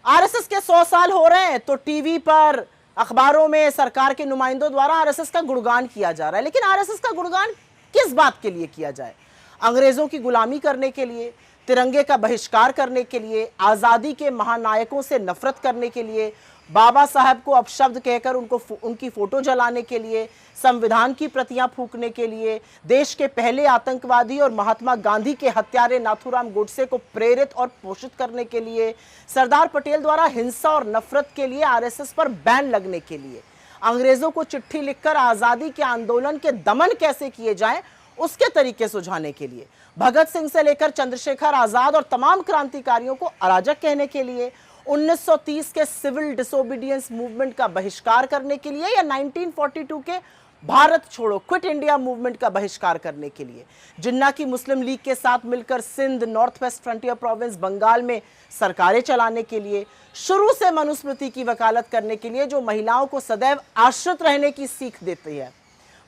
RSS के 100 साल हो रहे हैं तो टीवी पर, अखबारों में सरकार के नुमाइंदों द्वारा आरएसएस का गुणगान किया जा रहा है। लेकिन आरएसएस का गुणगान किस बात के लिए किया जाए? अंग्रेजों की गुलामी करने के लिए, तिरंगे का बहिष्कार करने के लिए, आजादी के महानायकों से नफरत करने के लिए, बाबा साहब को अपशब्द कहकर उनकी फोटो जलाने के लिए, संविधान की प्रतियां फूंकने के लिए, देश के पहले आतंकवादी और महात्मा गांधी के हत्यारे नाथूराम गोडसे को प्रेरित और पोषित करने के लिए, सरदार पटेल द्वारा हिंसा और नफरत के लिए आरएसएस पर बैन लगने के लिए, अंग्रेजों को चिट्ठी लिखकर आजादी के आंदोलन के दमन कैसे किए जाएं उसके तरीके सुझाने के लिए, भगत सिंह से लेकर चंद्रशेखर आजाद और तमाम क्रांतिकारियों को अराजक कहने के लिए, 1930 के सिविल डिसोबीडियंस मूवमेंट का बहिष्कार करने के लिए, या 1942 के भारत छोड़ो क्विट इंडिया मूवमेंट का बहिष्कार करने के लिए, जिन्ना की मुस्लिम लीग के साथ मिलकर Sindh, North West Frontier Province Bengal में सरकारें चलाने के लिए, शुरू से मनुस्मृति की वकालत करने के लिए जो महिलाओं को सदैव आश्रित रहने की सीख देती है,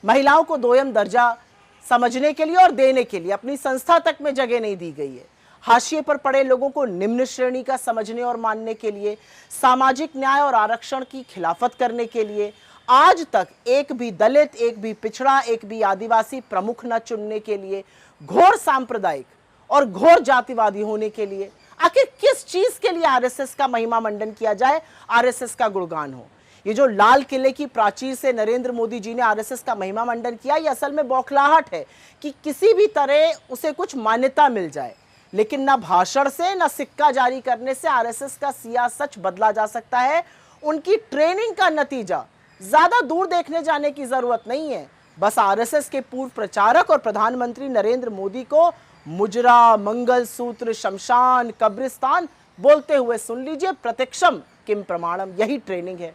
महिलाओं को दोयम दर्जा समझने के लिए और देने के लिए अपनी संस्था तक में जगह नहीं दी गई है, हाशिए पर पड़े लोगों को निम्न श्रेणी का समझने और मानने के लिए, सामाजिक न्याय और आरक्षण की खिलाफत करने के लिए, आज तक एक भी दलित, एक भी पिछड़ा, एक भी आदिवासी प्रमुख न चुनने के लिए, घोर सांप्रदायिक और घोर जातिवादी होने के लिए, आखिर किस चीज के लिए आरएसएस का महिमा मंडन किया जाए, आरएसएस का गुणगान हो? ये जो लाल किले की प्राचीर से नरेंद्र मोदी जी ने आरएसएस का महिमा मंडन किया, ये असल में बौखलाहट है कि किसी भी तरह उसे कुछ मान्यता मिल जाए। लेकिन ना भाषण से, ना सिक्का जारी करने से आरएसएस का सिया सच बदला जा सकता है। उनकी ट्रेनिंग का नतीजा, ज्यादा दूर देखने जाने की जरूरत नहीं है, बस आरएसएस के पूर्व प्रचारक और प्रधानमंत्री नरेंद्र मोदी को मुजरा, मंगलसूत्र, शमशान, कब्रिस्तान बोलते हुए सुन लीजिए। प्रत्यक्षम किम प्रमाणम, यही ट्रेनिंग है।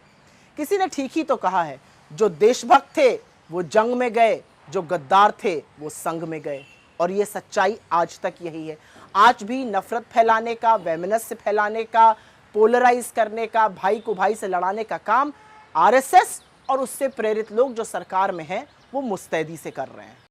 किसी ने ठीक ही तो कहा है, जो देशभक्त थे वो जंग में गए, जो गद्दार थे वो संग में गए। और ये सच्चाई आज तक यही है। आज भी नफरत फैलाने का, वैमनस्य फैलाने का, पोलराइज करने का, भाई को भाई से लड़ाने का काम आरएसएस और उससे प्रेरित लोग जो सरकार में हैं वो मुस्तैदी से कर रहे हैं।